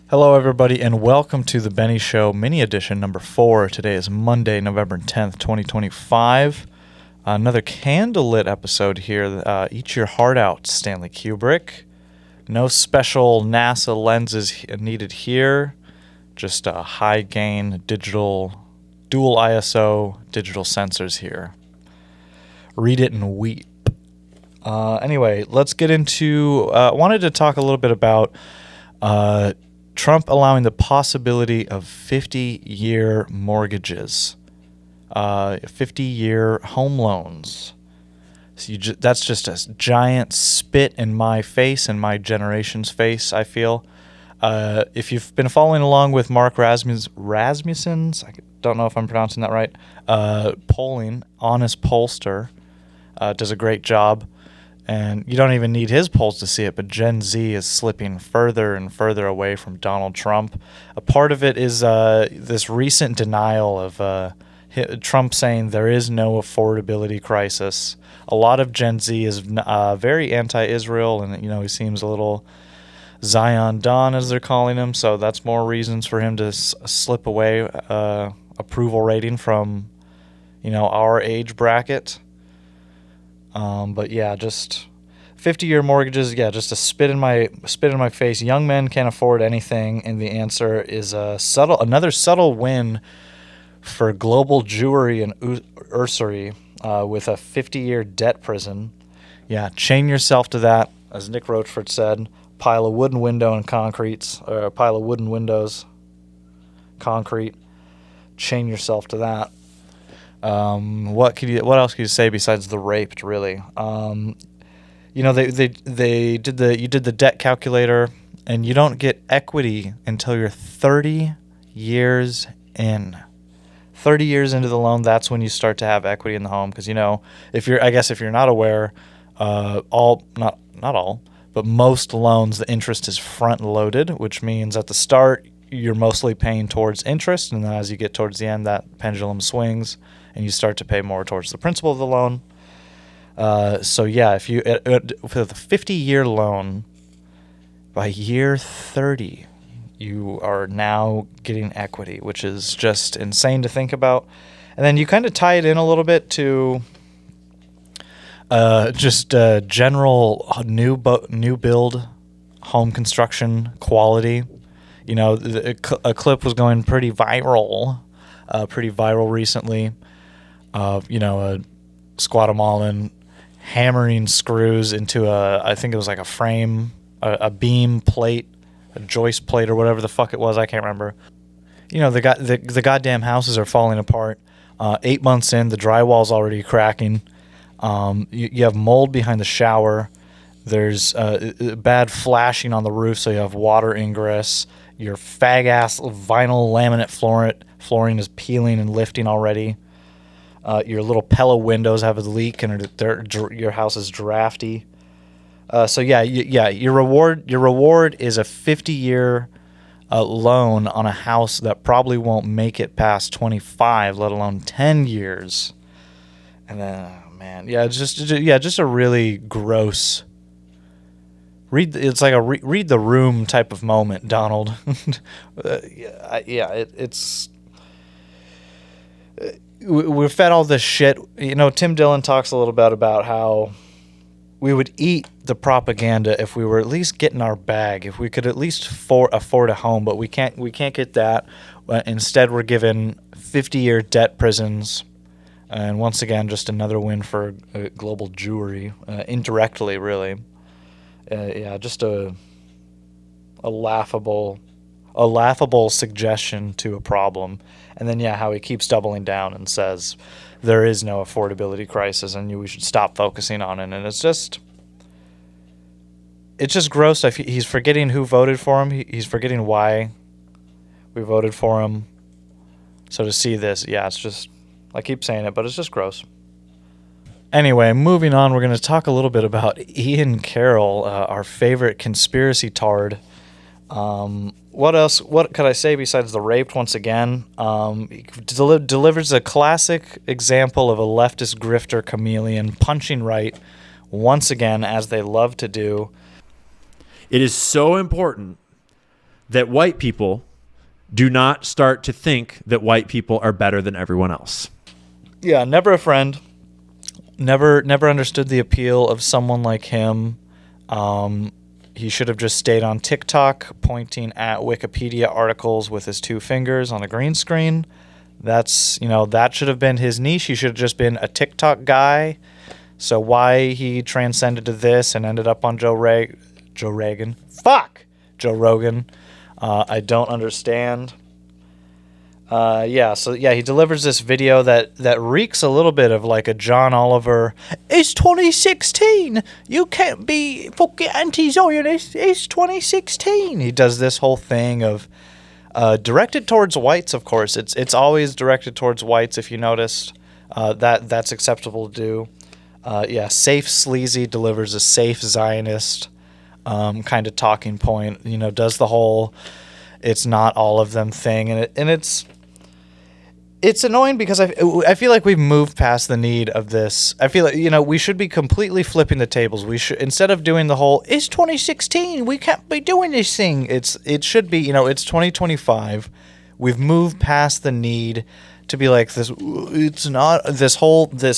Hello, everybody, and welcome to the Benni Show mini edition number 4. Today is Monday, November 10th, 2025. Another candlelit episode here. Eat your heart out, Stanley Kubrick. No special NASA lenses needed here. Just high gain digital, dual ISO digital sensors here. Read it and weep. Anyway, let's get into. I wanted to talk a little bit about Trump allowing the possibility of 50-year mortgages, 50-year home loans. So that's just a giant spit in my face and my generation's face, I feel. If you've been following along with Mark Rasmussen's, I don't know if I'm pronouncing that right, polling, Honest Pollster, does a great job. And you don't even need his polls to see it, but Gen Z is slipping further and further away from Donald Trump. A part of it is this recent denial of Trump saying there is no affordability crisis. A lot of Gen Z is very anti-Israel, and he seems a little Zion Don, as they're calling him. So that's more reasons for him to slip away approval rating from our age bracket. But yeah, just 50-year mortgages. Yeah, just a spit in my face. Young men can't afford anything, and the answer is another subtle win for global Jewry and usury with a 50-year debt prison. Yeah, chain yourself to that, as Nick Rochford said. Pile of wooden window and concrete, or a pile of wooden windows, concrete. Chain yourself to that. What else could you say besides the raped? Really, you did the debt calculator, and you don't get equity until you're 30 years in. 30 years into the loan, that's when you start to have equity in the home. Because if you're not aware, not all, but most loans, the interest is front loaded, which means at the start you're mostly paying towards interest, and then as you get towards the end, that pendulum swings, and you start to pay more towards the principal of the loan. So yeah, if you for the 50-year loan, by year 30, you are now getting equity, which is just insane to think about. And then you kind of tie it in a little bit to general new build home construction quality. A clip was going pretty viral recently. A Guatemalan hammering screws into I think it was like a frame, a beam plate, a joist plate, or whatever the fuck it was. I can't remember. The goddamn houses are falling apart. 8 months in, the drywall's already cracking. You have mold behind the shower. There's bad flashing on the roof, so you have water ingress. Your fag-ass vinyl laminate flooring is peeling and lifting already. Your little Pella windows have a leak, and your house is drafty. Your reward is a 50-year loan on a house that probably won't make it past 25, let alone 10 years. And then, just a really gross. It's like a read the room type of moment, Donald. It's. We're fed all this shit. Tim Dillon talks a little bit about how we would eat the propaganda if we were at least getting our bag, if we could at least afford a home, but we can't get that. Instead, we're given 50-year debt prisons, and once again, just another win for global Jewry, indirectly, really. Just a laughable suggestion to a problem. And then, how he keeps doubling down and says there is no affordability crisis and we should stop focusing on it. And it's just gross. He's forgetting who voted for him. He's forgetting why we voted for him. So to see this, it's just, I keep saying it, but it's just gross. Anyway, moving on, we're going to talk a little bit about Ian Carroll, our favorite conspiracy tard. What else? What could I say besides the raped once again? He delivers a classic example of a leftist grifter chameleon punching right once again, as they love to do. It is so important that white people do not start to think that white people are better than everyone else. Yeah, never a friend. Never understood the appeal of someone like him. He should have just stayed on TikTok, pointing at Wikipedia articles with his 2 fingers on a green screen. That's, that should have been his niche. He should have just been a TikTok guy. So why he transcended to this and ended up on Joe Rogan, I don't understand. He delivers this video that reeks a little bit of like a John Oliver. It's 2016. You can't be fucking anti-Zionist. It's 2016. He does this whole thing of directed towards whites. Of course, it's always directed towards whites. If you noticed, that's acceptable to do. Safe Sleazy delivers a safe Zionist kind of talking point. Does the whole "it's not all of them" thing, and it's annoying because I feel like we've moved past the need of this. I feel like we should be completely flipping the tables. We should, instead of doing the whole "it's 2016, we can't be doing this thing." It should be it's 2025. We've moved past the need to be like this. It's not this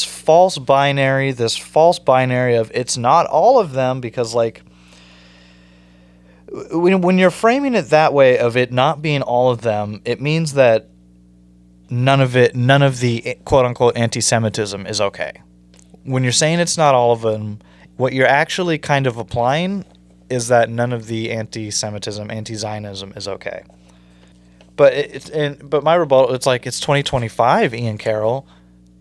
false binary of it's not all of them, because like when you're framing it that way of it not being all of them, it means that none of the quote unquote anti-Semitism is okay. When you're saying it's not all of them, what you're actually kind of applying is that none of the anti-Semitism, anti-Zionism is okay. But my rebuttal, it's like, it's 2025, Ian Carroll.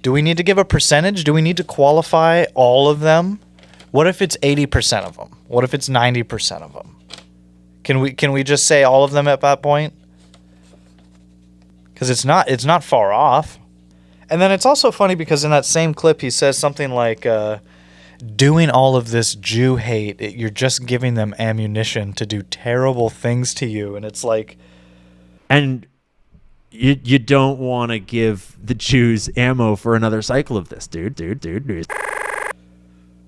Do we need to give a percentage? Do we need to qualify all of them? What if it's 80% of them? What if it's 90% of them? Can we just say all of them at that point? Because it's not far off. And then it's also funny because in that same clip he says something like, doing all of this Jew hate, you're just giving them ammunition to do terrible things to you. And it's like... And you don't want to give the Jews ammo for another cycle of this, dude.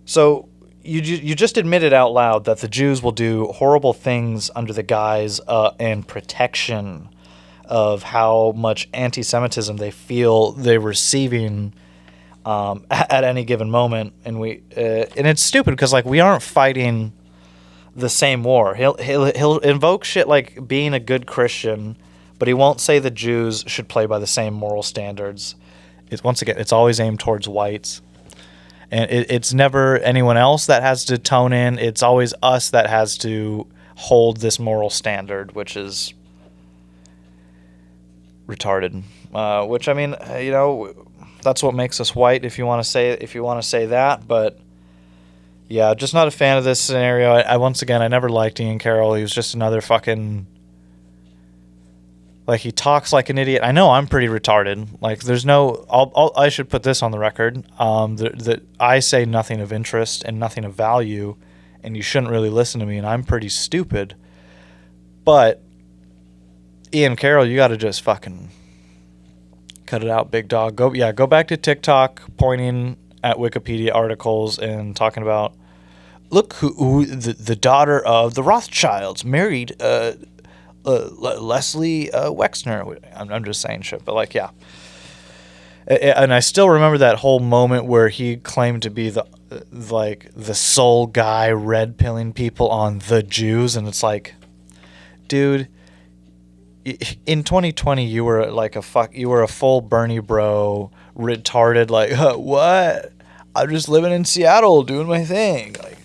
So you just admitted out loud that the Jews will do horrible things under the guise and protection of how much anti-Semitism they feel they're receiving at any given moment, and it's stupid because like we aren't fighting the same war. He'll invoke shit like being a good Christian, but he won't say the Jews should play by the same moral standards. It's always aimed towards whites. And it's never anyone else that has to tone in. It's always us that has to hold this moral standard, which is retarded. Which, I mean, that's what makes us white, if you want to say that. But yeah, just not a fan of this scenario. I never liked Ian Carroll. He was just another fucking... Like, he talks like an idiot. I know I'm pretty retarded. Like, there's no... I should put this on the record. That I say nothing of interest and nothing of value, and you shouldn't really listen to me, and I'm pretty stupid. But, Ian Carroll, you got to just fucking cut it out, big dog. Go back to TikTok, pointing at Wikipedia articles and talking about, look who the daughter of the Rothschilds married... Leslie Wexner. I'm just saying shit, but like, yeah. And I still remember that whole moment where he claimed to be the sole guy red pilling people on the Jews, and it's like, dude, in 2020 you were like you were a full Bernie bro, retarded. Like, what? I'm just living in Seattle doing my thing. Like,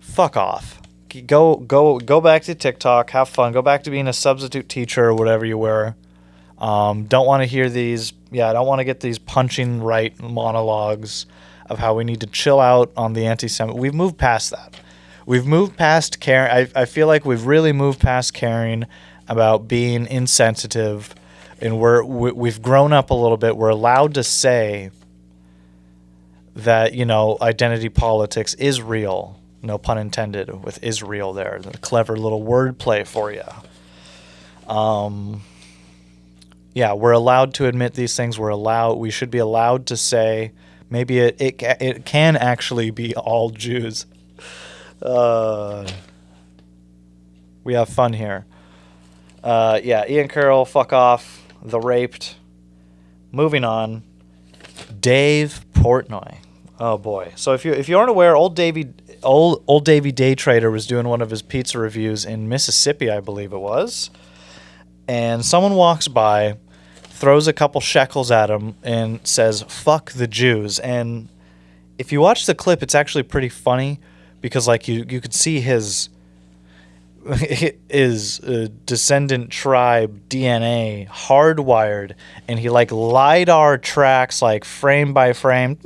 fuck off. Go back to TikTok, have fun, go back to being a substitute teacher or whatever you were. Don't want to hear these. I don't want to get these punching right monologues of how we need to chill out on the anti-Semitic. We've moved past that. We've moved past caring. I feel like we've really moved past caring about being insensitive, and we've grown up a little bit. We're allowed to say that identity politics is real. No pun intended with Israel there. The clever little wordplay for you. We're allowed to admit these things. We should be allowed to say Maybe it can actually be all Jews. We have fun here. Yeah, Ian Carroll, fuck off. The Raped. Moving on. Dave Portnoy. Oh boy. So if you aren't aware, old Davy Day Trader was doing one of his pizza reviews in Mississippi, I believe it was. And someone walks by, throws a couple shekels at him, and says, "Fuck the Jews." And if you watch the clip, it's actually pretty funny because like you could see his descendant tribe DNA hardwired, and he like LiDAR tracks like frame by frame,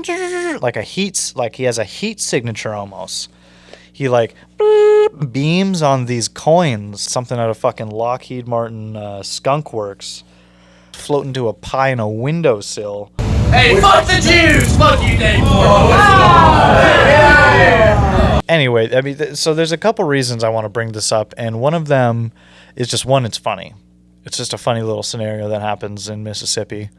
like he has a heat signature almost. He like beams on these coins, something out of fucking Lockheed Martin Skunk Works, floating to a pie in a windowsill. Hey, fuck the Jews! Fuck you, Dave. Anyway, I mean, so there's a couple reasons I want to bring this up, and one of them is just one, it's funny. It's just a funny little scenario that happens in Mississippi.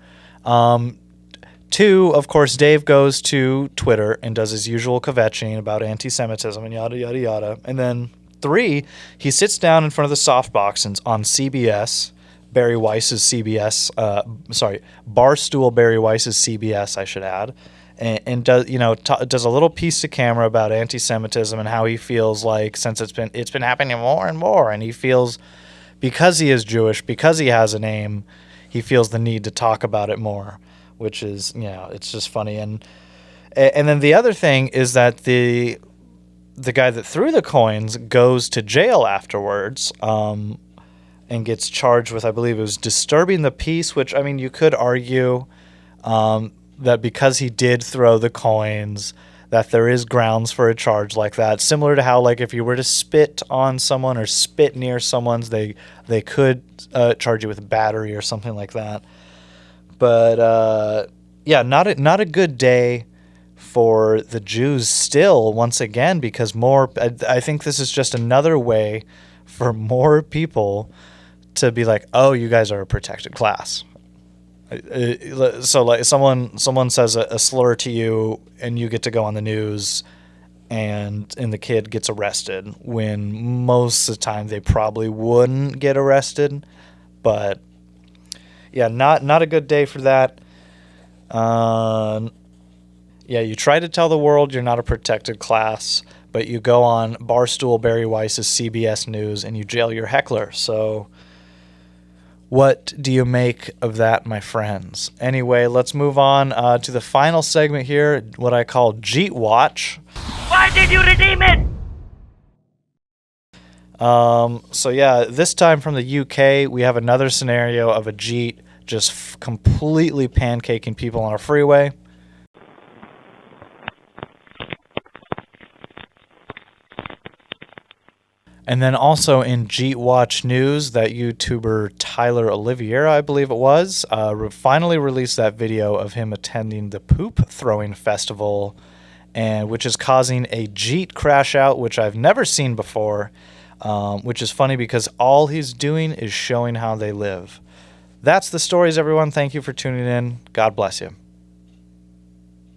Two, of course, Dave goes to Twitter and does his usual kvetching about anti-Semitism and yada, yada, yada. And then three, he sits down in front of the softbox on CBS, Barry Weiss's CBS, Barstool Barry Weiss's CBS, I should add, and does does a little piece to camera about anti-Semitism and how he feels like since it's been happening more and more, and he feels because he is Jewish, because he has a name, he feels the need to talk about it more, which is it's just funny. And then the other thing is that the guy that threw the coins goes to jail afterwards. And gets charged with, I believe it was disturbing the peace, which, I mean, you could argue that because he did throw the coins, that there is grounds for a charge like that. Similar to how, like, if you were to spit on someone or spit near someone's, they could charge you with battery or something like that. But, yeah, not a good day for the Jews still, once again, because I think this is just another way for more people to be like, oh, you guys are a protected class. So like someone says a slur to you and you get to go on the news and the kid gets arrested when most of the time they probably wouldn't get arrested. But yeah, not a good day for that. Yeah, you try to tell the world you're not a protected class, but you go on Barstool Barry Weiss's CBS News and you jail your heckler. So what do you make of that, my friends? Anyway, let's move on to the final segment here, what I call Jeet Watch. Why did you redeem it? So yeah, this time from the UK, we have another scenario of a Jeet just completely pancaking people on a freeway. And then also in Jeet Watch News, that YouTuber Tyler Oliveira, I believe it was, finally released that video of him attending the poop throwing festival, and which is causing a Jeet crash out, which I've never seen before, which is funny because all he's doing is showing how they live. That's the stories, everyone. Thank you for tuning in. God bless you.